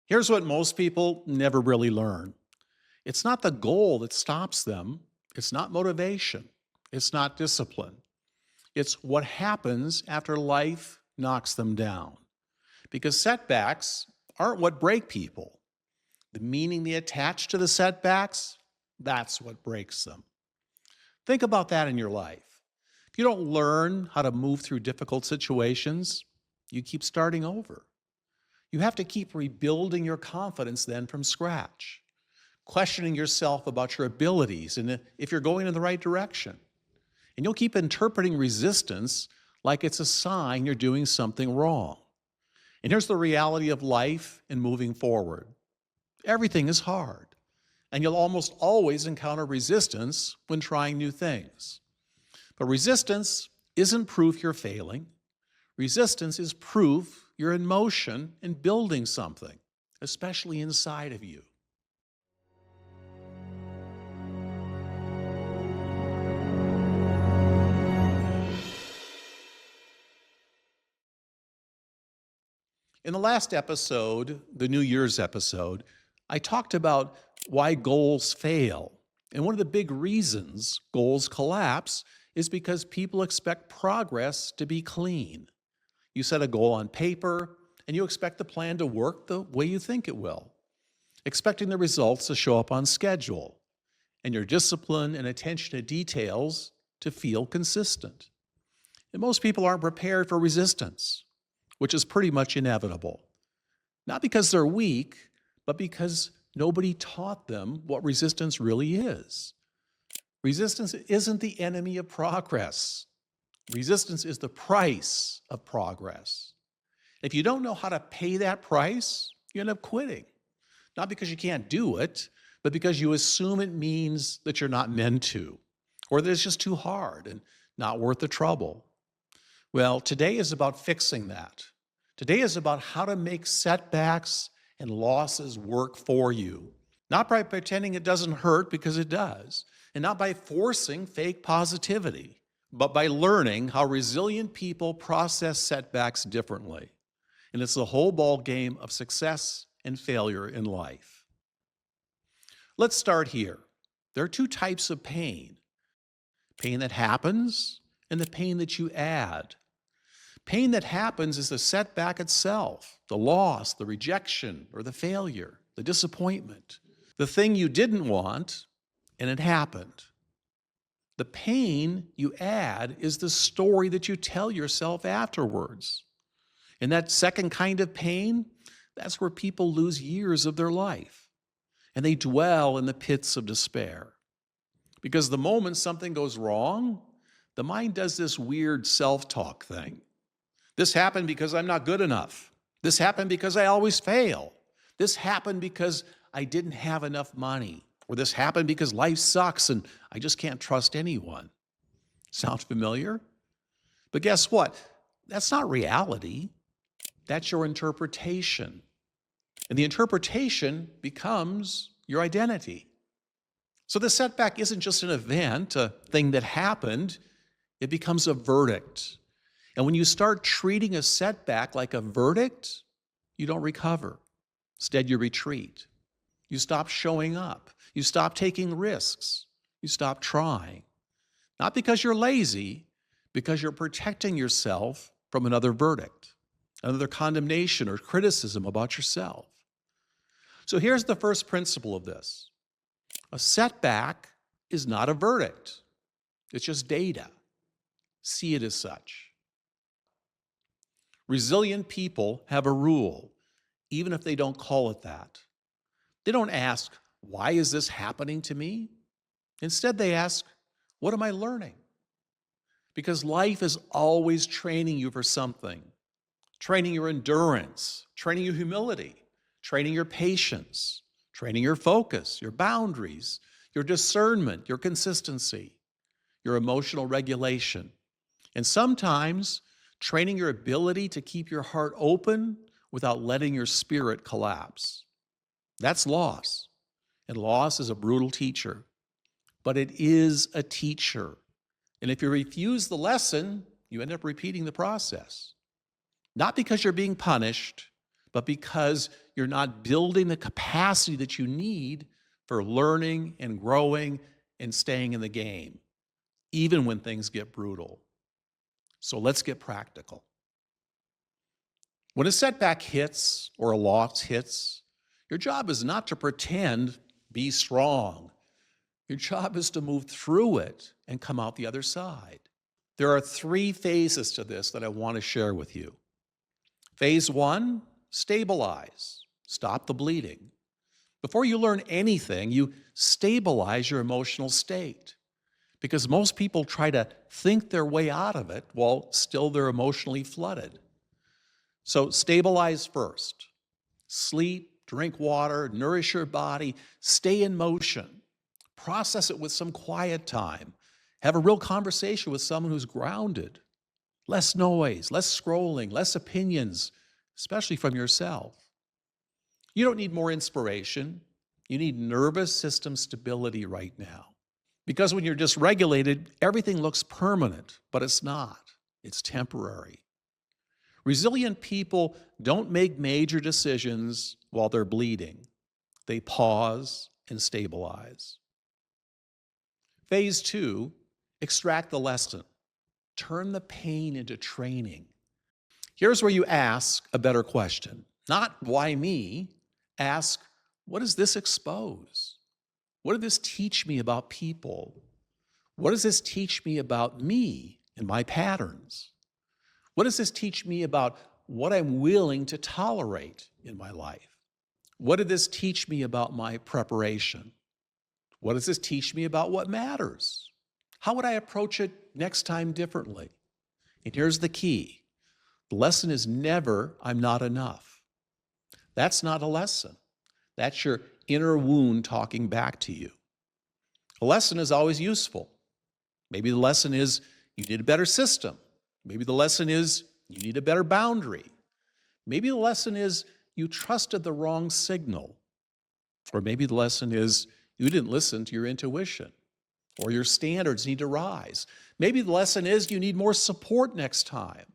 Here's what most people never really learn. It's not the goal that stops them. It's not motivation. It's not discipline. It's what happens after life knocks them down. Because setbacks aren't what break people. The meaning they attach to the setbacks, that's what breaks them. Think about that in your life. If you don't learn how to move through difficult situations, you keep starting over. You have to keep rebuilding your confidence then from scratch, questioning yourself about your abilities and if you're going in the right direction. And you'll keep interpreting resistance like it's a sign you're doing something wrong. And here's the reality of life and moving forward. Everything is hard, and you'll almost always encounter resistance when trying new things. But resistance isn't proof you're failing. Resistance is proof you're in motion and building something, especially inside of you. In the last episode, the New Year's episode, I talked about why goals fail. And one of the big reasons goals collapse is because people expect progress to be clean. You set a goal on paper, and you expect the plan to work the way you think it will, expecting the results to show up on schedule, and your discipline and attention to details to feel consistent. And most people aren't prepared for resistance, which is pretty much inevitable. Not because they're weak, but because nobody taught them what resistance really is. Resistance isn't the enemy of progress. Resistance is the price of progress. If you don't know how to pay that price, you end up quitting. Not because you can't do it, but because you assume it means that you're not meant to, or that it's just too hard and not worth the trouble. Well, today is about fixing that. Today is about how to make setbacks and losses work for you. Not by pretending it doesn't hurt, because it does, and not by forcing fake positivity, but by learning how resilient people process setbacks differently. And it's the whole ball game of success and failure in life. Let's start here. There are two types of pain: pain that happens and the pain that you add. Pain that happens is the setback itself, the loss, the rejection, or the failure, the disappointment, the thing you didn't want, and it happened. The pain you add is the story that you tell yourself afterwards. And that second kind of pain, that's where people lose years of their life, and they dwell in the pits of despair. Because the moment something goes wrong, the mind does this weird self-talk thing. This happened because I'm not good enough. This happened because I always fail. This happened because I didn't have enough money. Or this happened because life sucks and I just can't trust anyone. Sound familiar? But guess what? That's not reality. That's your interpretation. And the interpretation becomes your identity. So the setback isn't just an event, a thing that happened. It becomes a verdict. And when you start treating a setback like a verdict, you don't recover. Instead, you retreat. You stop showing up. You stop taking risks. You stop trying. Not because you're lazy, because you're protecting yourself from another verdict, another condemnation or criticism about yourself. So here's the first principle of this. A setback is not a verdict. It's just data. See it as such. Resilient people have a rule, even if they don't call it that. They don't ask, why is this happening to me? Instead, they ask, what am I learning? Because life is always training you for something. Training your endurance, training your humility, training your patience, training your focus, your boundaries, your discernment, your consistency, your emotional regulation. And sometimes training your ability to keep your heart open without letting your spirit collapse. That's loss. And loss is a brutal teacher. But it is a teacher. And if you refuse the lesson, you end up repeating the process. Not because you're being punished, but because you're not building the capacity that you need for learning and growing and staying in the game, even when things get brutal. So let's get practical. When a setback hits or a loss hits, your job is not to pretend, be strong. Your job is to move through it and come out the other side. There are 3 phases to this that I want to share with you. Phase 1, stabilize. Stop the bleeding. Before you learn anything, you stabilize your emotional state, because most people try to think their way out of it while still they're emotionally flooded. So stabilize first. Sleep, drink water, nourish your body, stay in motion. Process it with some quiet time. Have a real conversation with someone who's grounded. Less noise, less scrolling, less opinions, especially from yourself. You don't need more inspiration. You need nervous system stability right now. Because when you're dysregulated, everything looks permanent, but it's not. It's temporary. Resilient people don't make major decisions while they're bleeding. They pause and stabilize. Phase 2, extract the lesson. Turn the pain into training. Here's where you ask a better question. Not why me? Ask, what does this expose? What did this teach me about people? What does this teach me about me and my patterns? What does this teach me about what I'm willing to tolerate in my life? What did this teach me about my preparation? What does this teach me about what matters? How would I approach it next time differently? And here's the key. The lesson is never, I'm not enough. That's not a lesson. That's your inner wound talking back to you. A lesson is always useful. Maybe the lesson is you need a better system. Maybe the lesson is you need a better boundary. Maybe the lesson is you trusted the wrong signal. Or maybe the lesson is you didn't listen to your intuition, or your standards need to rise. Maybe the lesson is you need more support next time.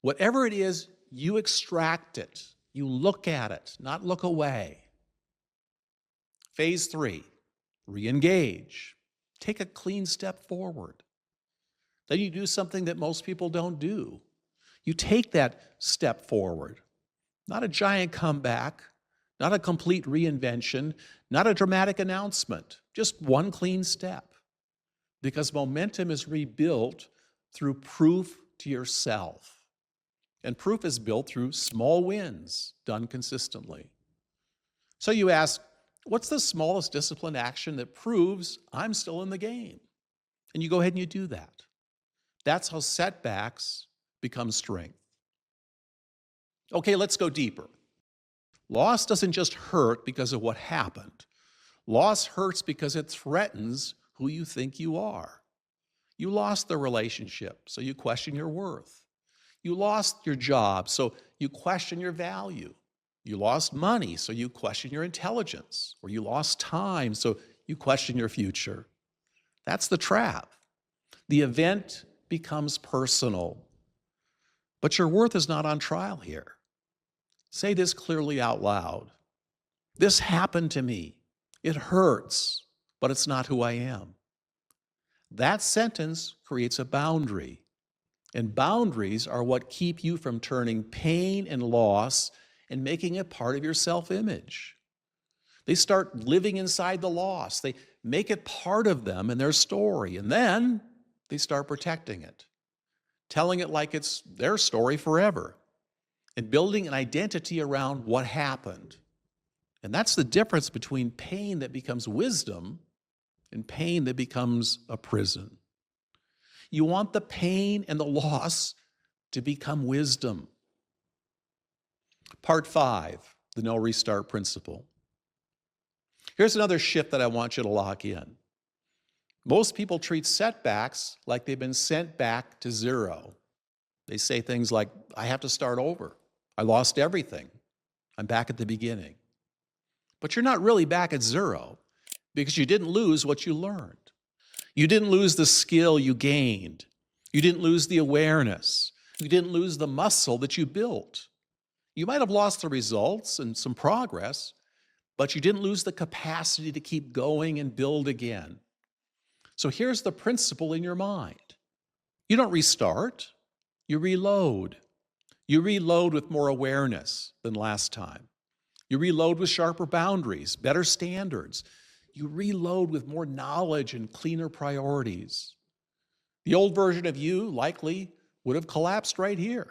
Whatever it is, you extract it. You look at it, not look away. Phase 3, re-engage. Take a clean step forward. Then you do something that most people don't do. You take that step forward. Not a giant comeback, not a complete reinvention, not a dramatic announcement, just one clean step. Because momentum is rebuilt through proof to yourself. And proof is built through small wins done consistently. So you ask, what's the smallest disciplined action that proves I'm still in the game? And you go ahead and you do that. That's how setbacks become strength. Okay, let's go deeper. Loss doesn't just hurt because of what happened. Loss hurts because it threatens who you think you are. You lost the relationship, so you question your worth. You lost your job, so you question your value. You lost money, so you question your intelligence. Or you lost time, so you question your future. That's the trap. The event becomes personal. But your worth is not on trial here. Say this clearly out loud. This happened to me. It hurts, but it's not who I am. That sentence creates a boundary. And boundaries are what keep you from turning pain and loss and making it part of your self-image. They start living inside the loss. They make it part of them and their story. And then they start protecting it, telling it like it's their story forever, and building an identity around what happened. And that's the difference between pain that becomes wisdom and pain that becomes a prison. You want the pain and the loss to become wisdom. Part 5, the no restart principle. Here's another shift that I want you to lock in. Most people treat setbacks like they've been sent back to zero. They say things like, I have to start over. I lost everything. I'm back at the beginning. But you're not really back at zero because you didn't lose what you learned. You didn't lose the skill you gained. You didn't lose the awareness. You didn't lose the muscle that you built. You might have lost the results and some progress, but you didn't lose the capacity to keep going and build again. So here's the principle in your mind. You don't restart, you reload. You reload with more awareness than last time. You reload with sharper boundaries, better standards. You reload with more knowledge and cleaner priorities. The old version of you likely would have collapsed right here.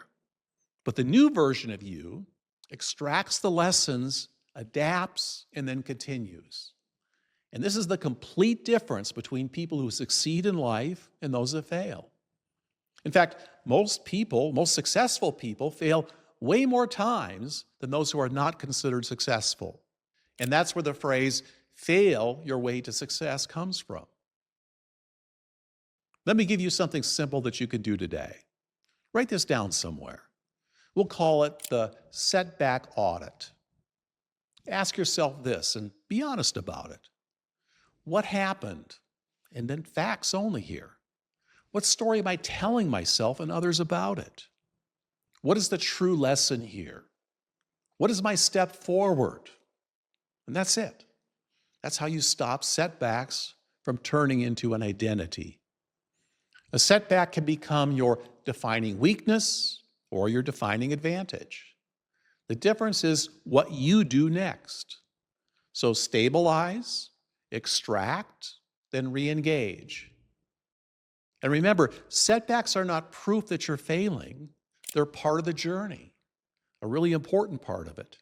But the new version of you extracts the lessons, adapts, and then continues. And this is the complete difference between people who succeed in life and those that fail. In fact, most successful people fail way more times than those who are not considered successful. And that's where the phrase, fail your way to success, comes from. Let me give you something simple that you can do today. Write this down somewhere. We'll call it the setback audit. Ask yourself this and be honest about it. What happened? And then facts only here. What story am I telling myself and others about it? What is the true lesson here? What is my step forward? And that's it. That's how you stop setbacks from turning into an identity. A setback can become your defining weakness or your defining advantage. The difference is what you do next. So stabilize, extract, then re-engage. And remember, setbacks are not proof that you're failing. They're part of the journey, a really important part of it.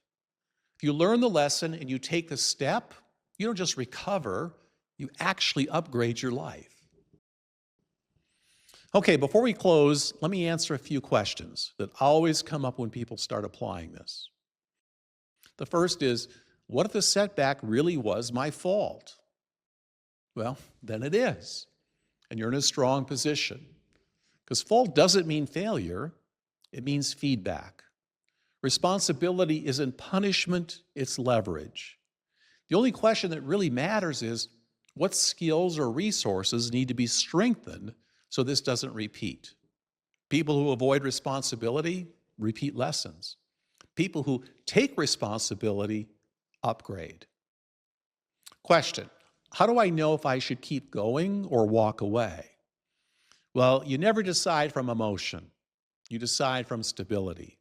If you learn the lesson and you take the step, you don't just recover, you actually upgrade your life. Okay, before we close, let me answer a few questions that always come up when people start applying this. The first is, what if the setback really was my fault? Well, then it is. And you're in a strong position. Because fault doesn't mean failure, it means feedback. Responsibility isn't punishment, it's leverage. The only question that really matters is what skills or resources need to be strengthened so this doesn't repeat. People who avoid responsibility repeat lessons. People who take responsibility upgrade. Question: how do I know if I should keep going or walk away? Well, you never decide from emotion. You decide from stability.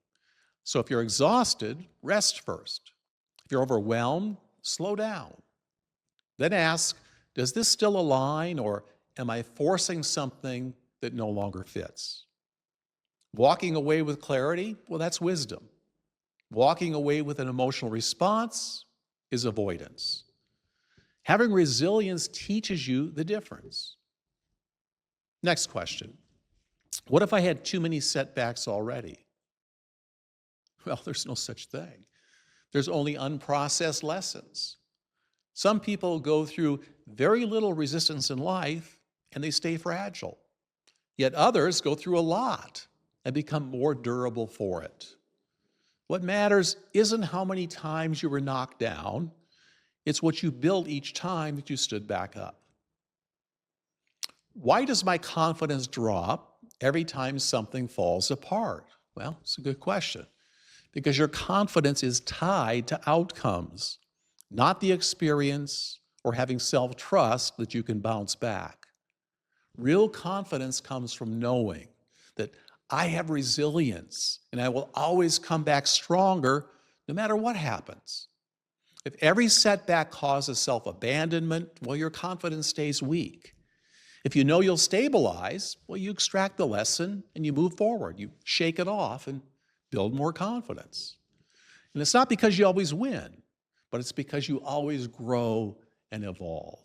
So if you're exhausted, rest first. If you're overwhelmed, slow down. Then ask, does this still align, or am I forcing something that no longer fits? Walking away with clarity, well, that's wisdom. Walking away with an emotional response is avoidance. Having resilience teaches you the difference. Next question. What if I had too many setbacks already? Well, there's no such thing. There's only unprocessed lessons. Some people go through very little resistance in life and they stay fragile. Yet others go through a lot and become more durable for it. What matters isn't how many times you were knocked down, it's what you built each time that you stood back up. Why does my confidence drop every time something falls apart? Well, it's a good question. Because your confidence is tied to outcomes, not the experience or having self-trust that you can bounce back. Real confidence comes from knowing that I have resilience and I will always come back stronger no matter what happens. If every setback causes self-abandonment, well, your confidence stays weak. If you know you'll stabilize, well, you extract the lesson and you move forward. You shake it off and build more confidence. And it's not because you always win, but it's because you always grow and evolve.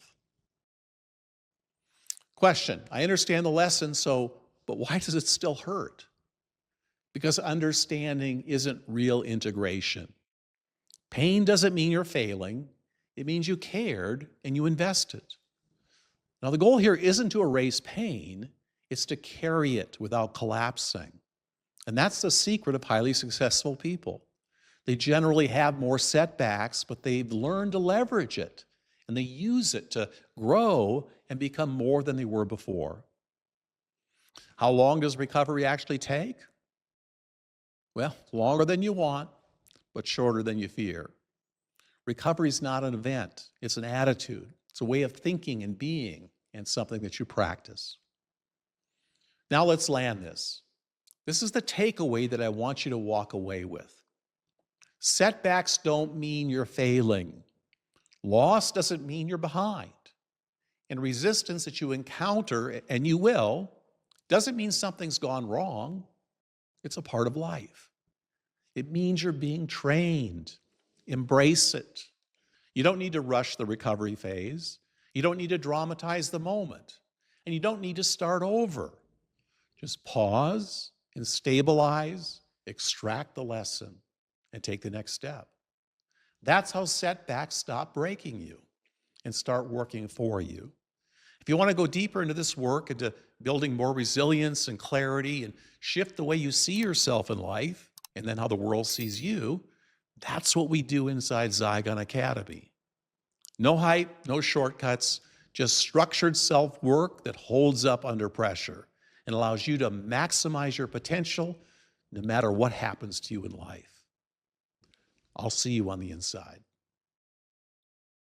Question: I understand the lesson, but why does it still hurt? Because understanding isn't real integration. Pain doesn't mean you're failing. It means you cared and you invested. Now, the goal here isn't to erase pain, it's to carry it without collapsing. And that's the secret of highly successful people. They generally have more setbacks, but they've learned to leverage it, and they use it to grow and become more than they were before. How long does recovery actually take? Well, longer than you want, but shorter than you fear. Recovery is not an event, it's an attitude. It's a way of thinking and being, and something that you practice. Now let's land this. This is the takeaway that I want you to walk away with. Setbacks don't mean you're failing. Loss doesn't mean you're behind. And resistance that you encounter, and you will, doesn't mean something's gone wrong. It's a part of life. It means you're being trained. Embrace it. You don't need to rush the recovery phase. You don't need to dramatize the moment. And you don't need to start over. Just pause and stabilize, extract the lesson, and take the next step. That's how setbacks stop breaking you and start working for you. If you want to go deeper into this work, into building more resilience and clarity and shift the way you see yourself in life and then how the world sees you, that's what we do inside Zygon Academy. No hype, no shortcuts, just structured self-work that holds up under pressure and allows you to maximize your potential no matter what happens to you in life. I'll see you on the inside.